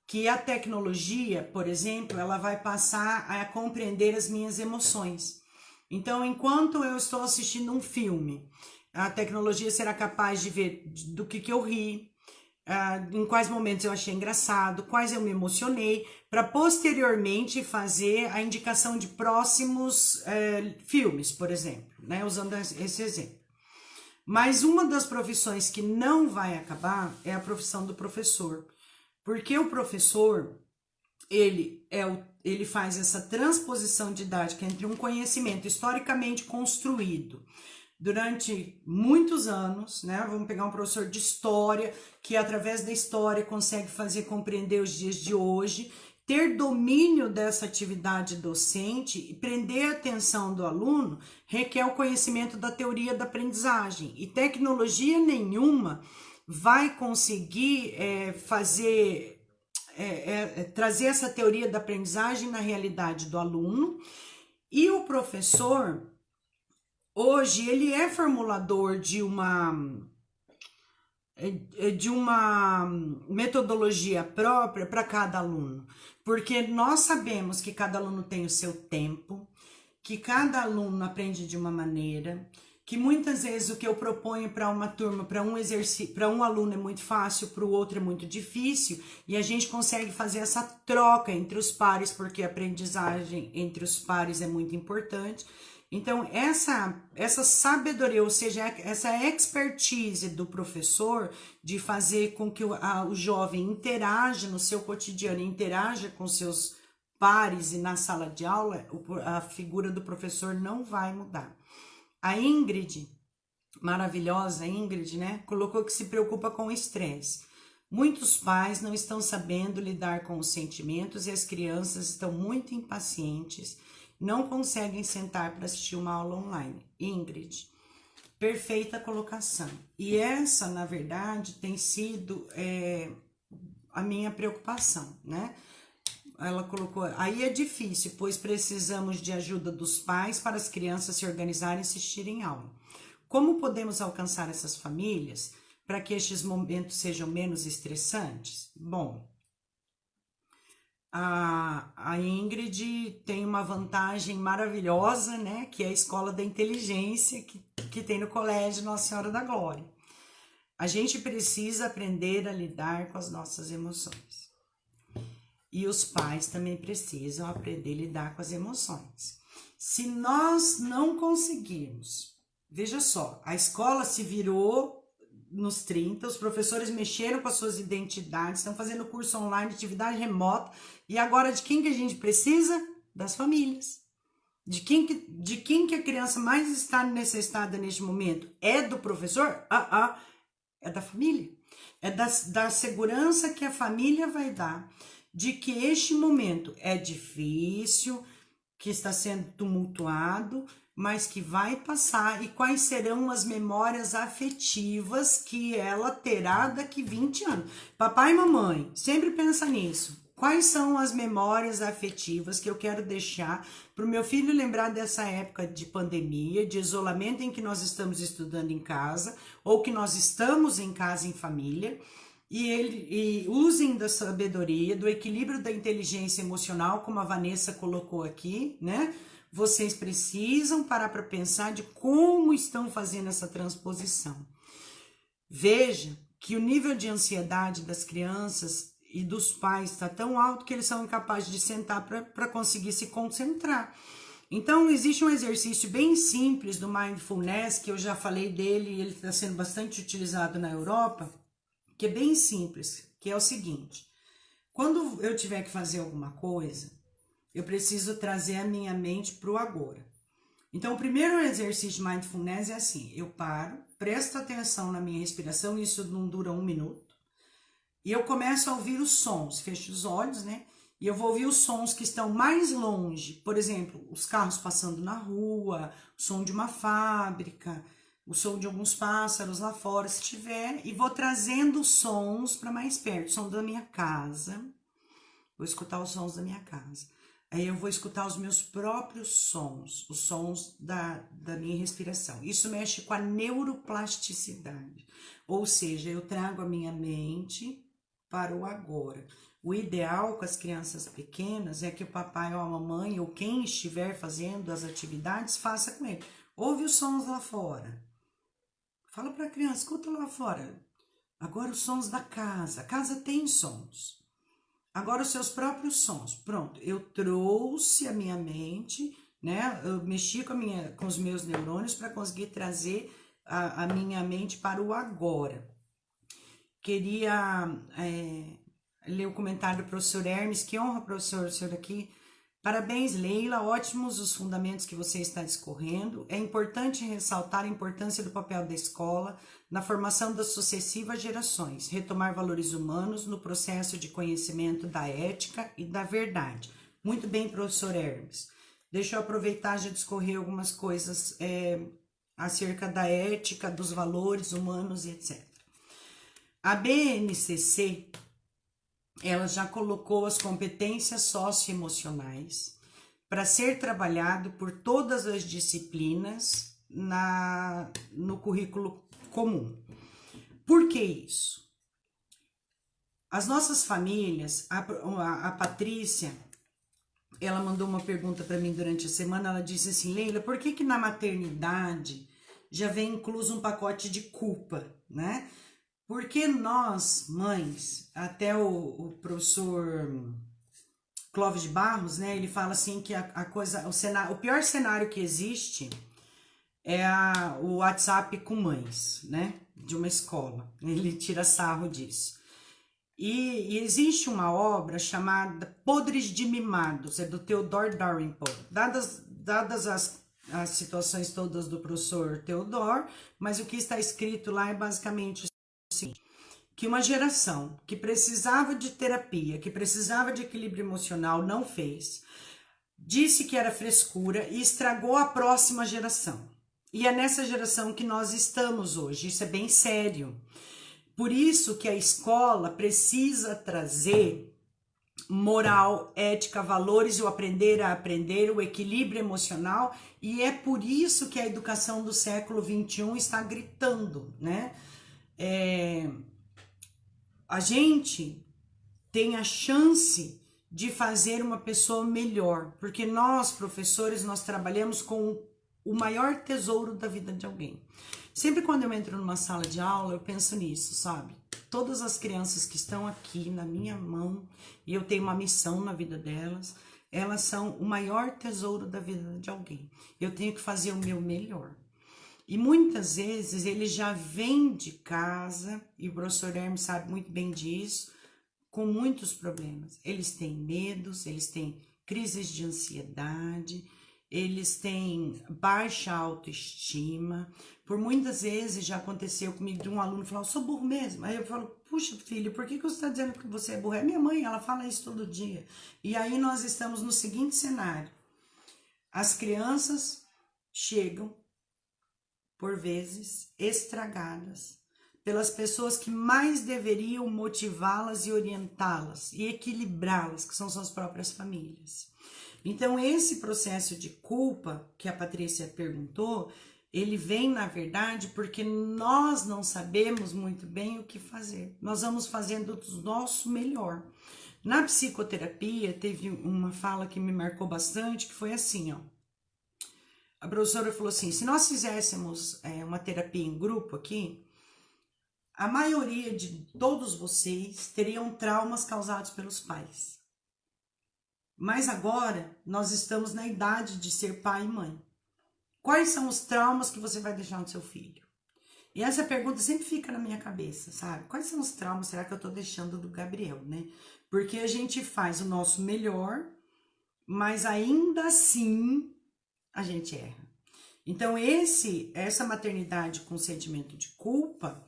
Que a tecnologia, por exemplo, ela vai passar a compreender as minhas emoções. Então, enquanto eu estou assistindo um filme, a tecnologia será capaz de ver do que eu ri, em quais momentos eu achei engraçado, quais eu me emocionei, para posteriormente fazer a indicação de próximos filmes, por exemplo, né? Usando esse exemplo. Mas uma das profissões que não vai acabar é a profissão do professor, porque o professor, ele faz essa transposição didática entre um conhecimento historicamente construído durante muitos anos, né? Vamos pegar um professor de história, que através da história consegue fazer compreender os dias de hoje, ter domínio dessa atividade docente e prender a atenção do aluno requer o conhecimento da teoria da aprendizagem. E tecnologia nenhuma vai conseguir trazer essa teoria da aprendizagem na realidade do aluno. E o professor, hoje, ele é formulador de uma metodologia própria para cada aluno, porque nós sabemos que cada aluno tem o seu tempo, que cada aluno aprende de uma maneira, que muitas vezes o que eu proponho para uma turma, para um aluno é muito fácil, para o outro é muito difícil, e a gente consegue fazer essa troca entre os pares, porque a aprendizagem entre os pares é muito importante. Então, essa sabedoria, ou seja, essa expertise do professor de fazer com que o jovem interaja no seu cotidiano, interaja com seus pares e na sala de aula, a figura do professor não vai mudar. A Ingrid, maravilhosa Ingrid, né, colocou que se preocupa com o estresse. Muitos pais não estão sabendo lidar com os sentimentos e as crianças estão muito impacientes, não conseguem sentar para assistir uma aula online. Ingrid, perfeita colocação. E essa, na verdade, tem sido a minha preocupação, né? Ela colocou, aí é difícil, pois precisamos de ajuda dos pais para as crianças se organizarem e assistirem aula. Como podemos alcançar essas famílias para que estes momentos sejam menos estressantes? Bom, a Ingrid tem uma vantagem maravilhosa, né? Que é a escola da inteligência que tem no Colégio Nossa Senhora da Glória. A gente precisa aprender a lidar com as nossas emoções. E os pais também precisam aprender a lidar com as emoções. Se nós não conseguirmos, veja só, a escola se virou nos 30, os professores mexeram com as suas identidades, estão fazendo curso online, atividade remota, e agora de quem que a gente precisa? Das famílias. De quem que a criança mais está necessitada neste momento? É do professor? É da família. É da segurança que a família vai dar de que este momento é difícil, que está sendo tumultuado, mas que vai passar, e quais serão as memórias afetivas que ela terá daqui 20 anos. Papai e mamãe, sempre pensa nisso. Quais são as memórias afetivas que eu quero deixar para o meu filho lembrar dessa época de pandemia, de isolamento em que nós estamos estudando em casa, ou que nós estamos em casa em família, e usem da sabedoria, do equilíbrio da inteligência emocional, como a Vanessa colocou aqui, né? Vocês precisam parar para pensar de como estão fazendo essa transposição. Veja que o nível de ansiedade das crianças e dos pais está tão alto que eles são incapazes de sentar para conseguir se concentrar. Então, existe um exercício bem simples do Mindfulness, que eu já falei dele, e ele está sendo bastante utilizado na Europa, que é bem simples, que é o seguinte: quando eu tiver que fazer alguma coisa, eu preciso trazer a minha mente para o agora. Então, o primeiro exercício de Mindfulness é assim: eu paro, presto atenção na minha respiração, isso não dura 1 minuto, e eu começo a ouvir os sons, fecho os olhos, né? E eu vou ouvir os sons que estão mais longe, por exemplo, os carros passando na rua, o som de uma fábrica, o som de alguns pássaros lá fora, se tiver, e vou trazendo os sons para mais perto, o som da minha casa, vou escutar os sons da minha casa. Aí eu vou escutar os meus próprios sons, os sons da minha respiração. Isso mexe com a neuroplasticidade, ou seja, eu trago a minha mente para o agora. O ideal com as crianças pequenas é que o papai ou a mamãe ou quem estiver fazendo as atividades faça com ele. Ouve os sons lá fora. Fala para a criança, escuta lá fora. Agora os sons da casa. A casa tem sons. Agora os seus próprios sons. Pronto, eu trouxe a minha mente, né? Eu mexi com os meus neurônios para conseguir trazer a minha mente para o agora. Queria ler o comentário do professor Hermes. Que honra, professor, o senhor aqui. Parabéns, Leila, ótimos os fundamentos que você está discorrendo. É importante ressaltar a importância do papel da escola na formação das sucessivas gerações, retomar valores humanos no processo de conhecimento da ética e da verdade. Muito bem, professor Hermes. Deixa eu aproveitar e já discorrer algumas coisas acerca da ética, dos valores humanos e etc. A BNCC, ela já colocou as competências socioemocionais para ser trabalhado por todas as disciplinas no currículo comum. Por que isso? As nossas famílias, a Patrícia, ela mandou uma pergunta para mim durante a semana, ela disse assim: Leila, por que na maternidade já vem incluso um pacote de culpa, né? Porque nós, mães, até o professor Clóvis de Barros, né, ele fala assim que o pior cenário que existe é o WhatsApp com mães, né, de uma escola. Ele tira sarro disso. E existe uma obra chamada Podres de Mimados, é do Theodore Dalrymple. Dadas as situações todas do professor Theodore, mas o que está escrito lá é basicamente que uma geração que precisava de terapia, que precisava de equilíbrio emocional, não fez, disse que era frescura e estragou a próxima geração. E é nessa geração que nós estamos hoje, isso é bem sério. Por isso que a escola precisa trazer moral, ética, valores, o aprender a aprender, o equilíbrio emocional, e é por isso que a educação do século XXI está gritando, né? A gente tem a chance de fazer uma pessoa melhor, porque nós, professores, nós trabalhamos com o maior tesouro da vida de alguém. Sempre quando eu entro numa sala de aula, eu penso nisso, sabe? Todas as crianças que estão aqui na minha mão, e eu tenho uma missão na vida delas, elas são o maior tesouro da vida de alguém. Eu tenho que fazer o meu melhor. E muitas vezes eles já vêm de casa, e o professor Hermes sabe muito bem disso, com muitos problemas. Eles têm medos, eles têm crises de ansiedade, eles têm baixa autoestima. Por muitas vezes já aconteceu comigo de um aluno falar: eu sou burro mesmo. Aí eu falo: puxa, filho, por que você está dizendo que você é burro? É minha mãe, ela fala isso todo dia. E aí nós estamos no seguinte cenário: as crianças chegam, por vezes, estragadas pelas pessoas que mais deveriam motivá-las e orientá-las e equilibrá-las, que são suas próprias famílias. Então, esse processo de culpa que a Patrícia perguntou, ele vem, na verdade, porque nós não sabemos muito bem o que fazer. Nós vamos fazendo o nosso melhor. Na psicoterapia, teve uma fala que me marcou bastante, que foi assim, ó. A professora falou assim: se nós fizéssemos uma terapia em grupo aqui, a maioria de todos vocês teriam traumas causados pelos pais. Mas agora nós estamos na idade de ser pai e mãe. Quais são os traumas que você vai deixar no seu filho? E essa pergunta sempre fica na minha cabeça, sabe? Quais são os traumas será que eu tô deixando do Gabriel, né? Porque a gente faz o nosso melhor, mas ainda assim a gente erra. Então essa maternidade com sentimento de culpa,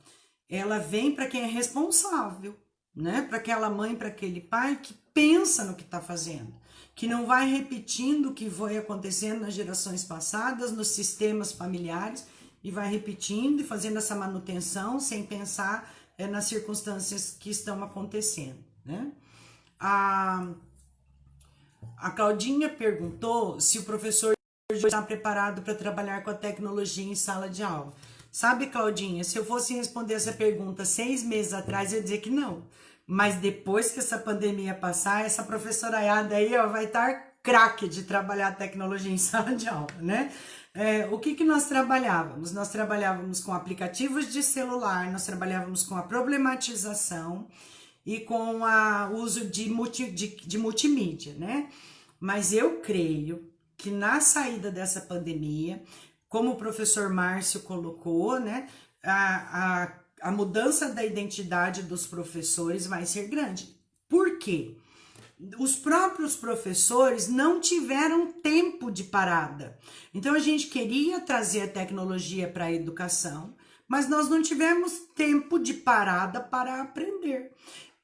ela vem para quem é responsável, né? Para aquela mãe, para aquele pai que pensa no que está fazendo, que não vai repetindo o que foi acontecendo nas gerações passadas, nos sistemas familiares, e vai repetindo e fazendo essa manutenção sem pensar nas circunstâncias que estão acontecendo, né? A Claudinha perguntou se o professor está preparado para trabalhar com a tecnologia em sala de aula. Sabe, Claudinha, se eu fosse responder essa pergunta 6 meses atrás, eu ia dizer que não. Mas depois que essa pandemia passar, essa professora Ayada aí ó, vai estar craque de trabalhar a tecnologia em sala de aula, né? O que nós trabalhávamos? Nós trabalhávamos com aplicativos de celular, nós trabalhávamos com a problematização e com o uso de multimídia, né? Mas eu creio que na saída dessa pandemia, como o professor Márcio colocou, né? A mudança da identidade dos professores vai ser grande. Por quê? Os próprios professores não tiveram tempo de parada. Então, a gente queria trazer a tecnologia para a educação, mas nós não tivemos tempo de parada para aprender.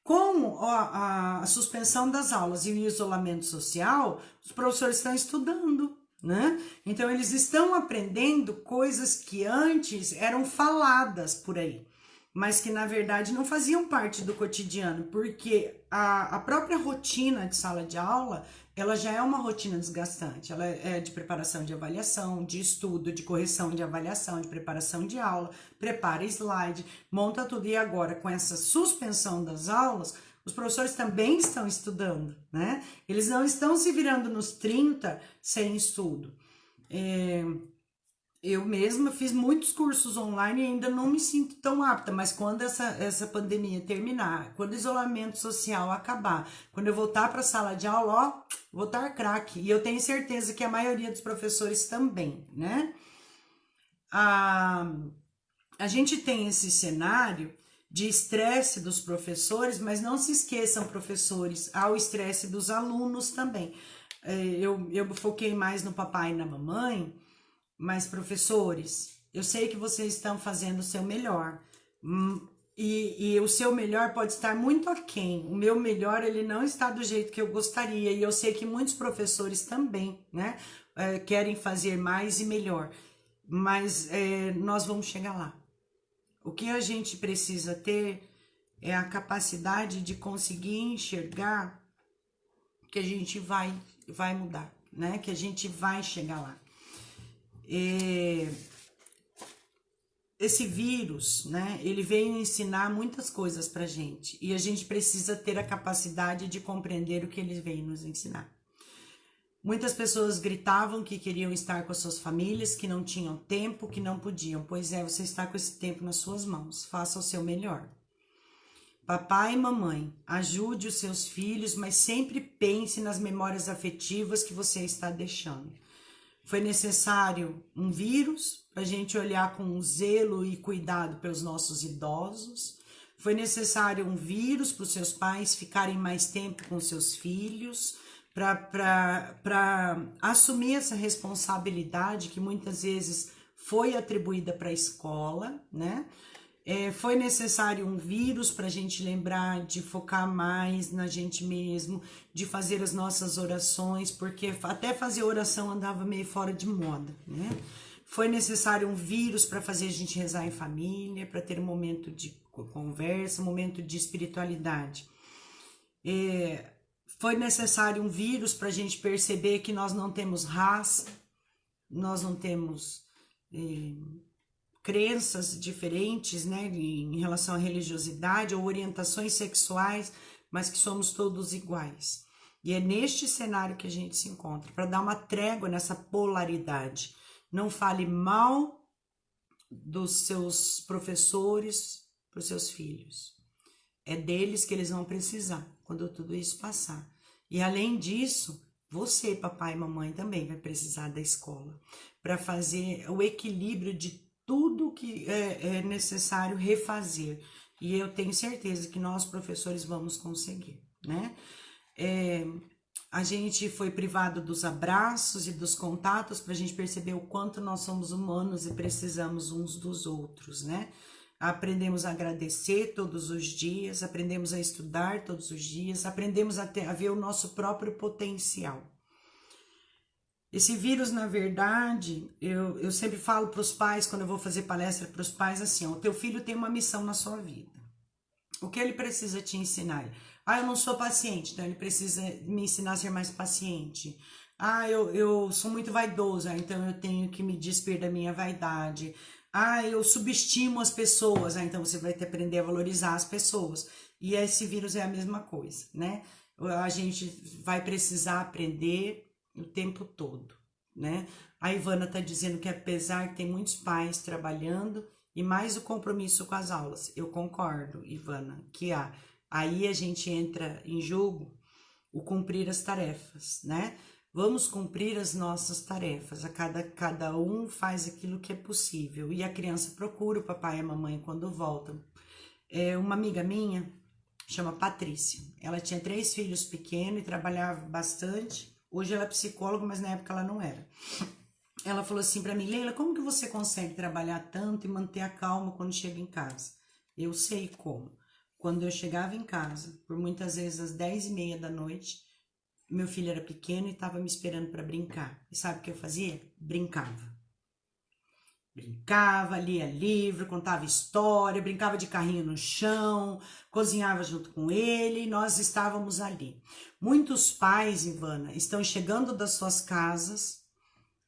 Com a suspensão das aulas e o isolamento social, os professores estão estudando, né? Então, eles estão aprendendo coisas que antes eram faladas por aí, mas que na verdade não faziam parte do cotidiano, porque a própria rotina de sala de aula, ela já é uma rotina desgastante, ela é de preparação de avaliação, de estudo, de correção de avaliação, de preparação de aula, prepara slide, monta tudo, e agora com essa suspensão das aulas, os professores também estão estudando, né? Eles não estão se virando nos 30 sem estudo. Eu mesma fiz muitos cursos online e ainda não me sinto tão apta, mas quando essa pandemia terminar, quando o isolamento social acabar, quando eu voltar para a sala de aula, ó, vou estar craque. E eu tenho certeza que a maioria dos professores também, né? A gente tem esse cenário de estresse dos professores, mas não se esqueçam, professores, ao estresse dos alunos também. Eu foquei mais no papai e na mamãe, mas, professores, eu sei que vocês estão fazendo o seu melhor. E o seu melhor pode estar muito aquém. O meu melhor, ele não está do jeito que eu gostaria. E eu sei que muitos professores também, né? Querem fazer mais e melhor. Mas nós vamos chegar lá. O que a gente precisa ter é a capacidade de conseguir enxergar que a gente vai mudar, né? Que a gente vai chegar lá. Esse vírus, né, ele veio ensinar muitas coisas pra gente e a gente precisa ter a capacidade de compreender o que ele veio nos ensinar. Muitas pessoas gritavam que queriam estar com as suas famílias, que não tinham tempo, que não podiam. Pois é, você está com esse tempo nas suas mãos, faça o seu melhor. Papai e mamãe, ajude os seus filhos, mas sempre pense nas memórias afetivas que você está deixando. Foi necessário um vírus para a gente olhar com zelo e cuidado pelos nossos idosos. Foi necessário um vírus para os seus pais ficarem mais tempo com seus filhos, para assumir essa responsabilidade que muitas vezes foi atribuída para a escola, né? Foi necessário um vírus para a gente lembrar de focar mais na gente mesmo, de fazer as nossas orações, porque até fazer oração andava meio fora de moda, né? Foi necessário um vírus para fazer a gente rezar em família, para ter um momento de conversa, um momento de espiritualidade. Foi necessário um vírus para a gente perceber que nós não temos raça, nós não temos crenças diferentes, né, em relação à religiosidade ou orientações sexuais, mas que somos todos iguais. E é neste cenário que a gente se encontra, para dar uma trégua nessa polaridade. Não fale mal dos seus professores, para os seus filhos. É deles que eles vão precisar quando tudo isso passar. E além disso, você, papai e mamãe, também vai precisar da escola para fazer o equilíbrio de tudo que é necessário refazer. E eu tenho certeza que nós, professores, vamos conseguir, né? A gente foi privado dos abraços e dos contatos para a gente perceber o quanto nós somos humanos e precisamos uns dos outros, né? Aprendemos a agradecer todos os dias, aprendemos a estudar todos os dias, aprendemos a ver o nosso próprio potencial. Esse vírus, na verdade, eu sempre falo para os pais, quando eu vou fazer palestra para os pais, assim, ó, o teu filho tem uma missão na sua vida. O que ele precisa te ensinar? Eu não sou paciente, então ele precisa me ensinar a ser mais paciente. Eu sou muito vaidosa, então eu tenho que me despir da minha vaidade. Eu subestimo as pessoas, então você vai ter que aprender a valorizar as pessoas. E esse vírus é a mesma coisa, né? A gente vai precisar aprender o tempo todo, né? A Ivana tá dizendo que apesar que tem muitos pais trabalhando e mais o compromisso com as aulas, eu concordo, Ivana, que aí a gente entra em jogo o cumprir as tarefas, né? Vamos cumprir as nossas tarefas, cada um faz aquilo que é possível e a criança procura o papai e a mamãe quando voltam. Uma amiga minha, chama Patrícia, ela tinha 3 filhos pequenos e trabalhava bastante. Hoje ela é psicóloga, mas na época ela não era. Ela falou assim para mim: Leila, como que você consegue trabalhar tanto e manter a calma quando chega em casa? Eu sei como. Quando eu chegava em casa, por muitas vezes às 10h30 da noite, meu filho era pequeno e estava me esperando para brincar. E sabe o que eu fazia? Brincava. Brincava, lia livro, contava história, brincava de carrinho no chão, cozinhava junto com ele, nós estávamos ali. Muitos pais, Ivana, estão chegando das suas casas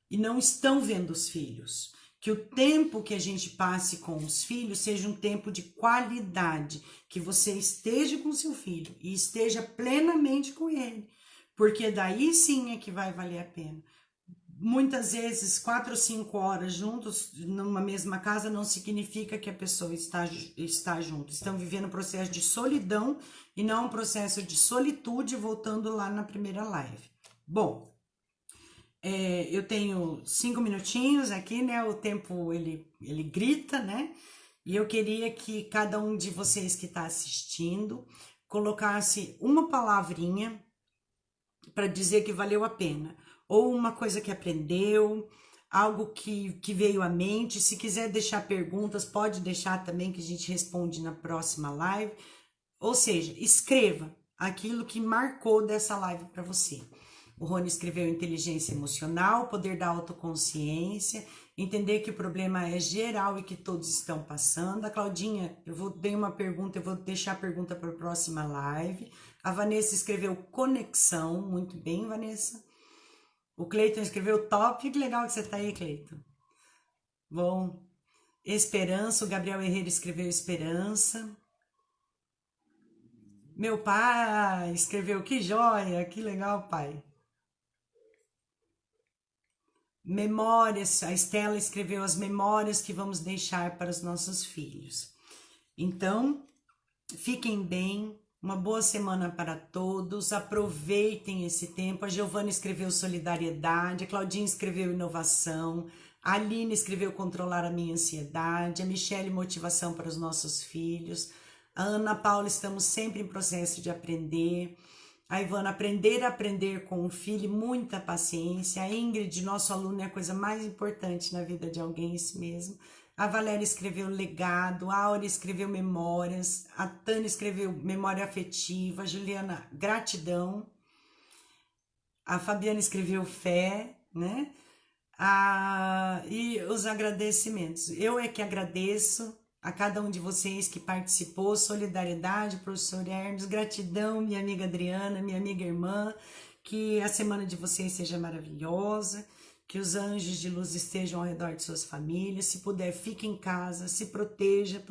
e não estão vendo os filhos. Que o tempo que a gente passe com os filhos seja um tempo de qualidade, que você esteja com seu filho e esteja plenamente com ele, porque daí sim é que vai valer a pena. Muitas vezes 4 ou 5 horas juntos numa mesma casa não significa que a pessoa está junto. Estão vivendo um processo de solidão e não um processo de solitude, voltando lá na primeira live. Bom, eu tenho 5 minutinhos aqui, né? O tempo ele grita, né? E eu queria que cada um de vocês que está assistindo colocasse uma palavrinha para dizer que valeu a pena. Ou uma coisa que aprendeu, algo que veio à mente. Se quiser deixar perguntas, pode deixar também, que a gente responde na próxima live. Ou seja, escreva aquilo que marcou dessa live para você. O Rony escreveu inteligência emocional, poder da autoconsciência, entender que o problema é geral e que todos estão passando. A Claudinha, dei uma pergunta, eu vou deixar a pergunta para a próxima live. A Vanessa escreveu conexão, muito bem, Vanessa. O Cleiton escreveu top, que legal que você tá aí, Cleiton. Bom, esperança, o Gabriel Herrera escreveu esperança. Meu pai escreveu que joia, que legal, pai. Memórias, a Estela escreveu as memórias que vamos deixar para os nossos filhos. Então, fiquem bem. Uma boa semana para todos, aproveitem esse tempo. A Giovana escreveu solidariedade, a Claudinha escreveu inovação, a Aline escreveu controlar a minha ansiedade, a Michele motivação para os nossos filhos, a Ana Paula estamos sempre em processo de aprender, a Ivana aprender com o filho, muita paciência, a Ingrid, nosso aluno, é a coisa mais importante na vida de alguém, isso mesmo. A Valéria escreveu legado, a Aura escreveu memórias, a Tânia escreveu memória afetiva, a Juliana, gratidão, a Fabiana escreveu fé, né? E os agradecimentos. Eu é que agradeço a cada um de vocês que participou, solidariedade, professor Hermes, gratidão, minha amiga Adriana, minha amiga irmã, que a semana de vocês seja maravilhosa, que os anjos de luz estejam ao redor de suas famílias. Se puder, fique em casa, se proteja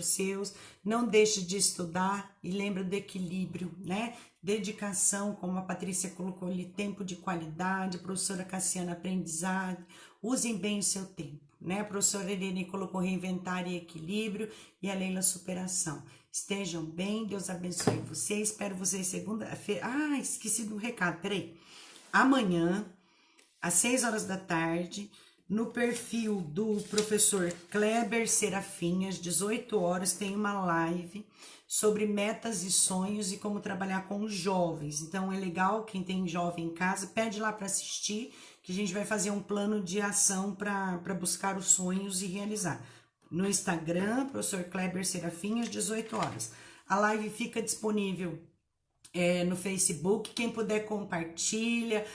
os seus, não deixe de estudar e lembra do equilíbrio, né? Dedicação, como a Patrícia colocou ali, tempo de qualidade, professora Cassiana, aprendizado. Usem bem o seu tempo. né? A professora Irene colocou reinventar e equilíbrio e a Leila superação. Estejam bem, Deus abençoe vocês. Espero vocês segunda-feira. Ah, esqueci do recado, peraí. Amanhã, às 6 horas da tarde, no perfil do professor Kleber Serafim, às 18 horas, tem uma live sobre metas e sonhos e como trabalhar com os jovens. Então, é legal, quem tem jovem em casa, pede lá para assistir, que a gente vai fazer um plano de ação para buscar os sonhos e realizar. No Instagram, professor Kleber Serafim, às 18 horas. A live fica disponível no Facebook, quem puder compartilha.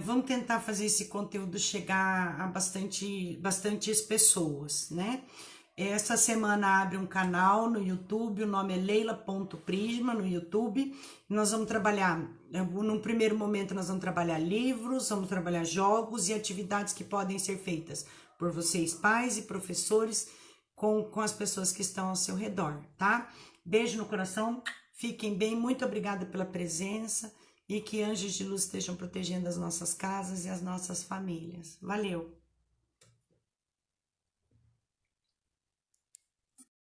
Vamos tentar fazer esse conteúdo chegar a bastantes pessoas, né? Essa semana abre um canal no YouTube, o nome é leila.prisma no YouTube. Nós vamos trabalhar, num primeiro momento nós vamos trabalhar livros, vamos trabalhar jogos e atividades que podem ser feitas por vocês, pais e professores, com as pessoas que estão ao seu redor, tá? Beijo no coração, fiquem bem, muito obrigada pela presença e que anjos de luz estejam protegendo as nossas casas e as nossas famílias. Valeu!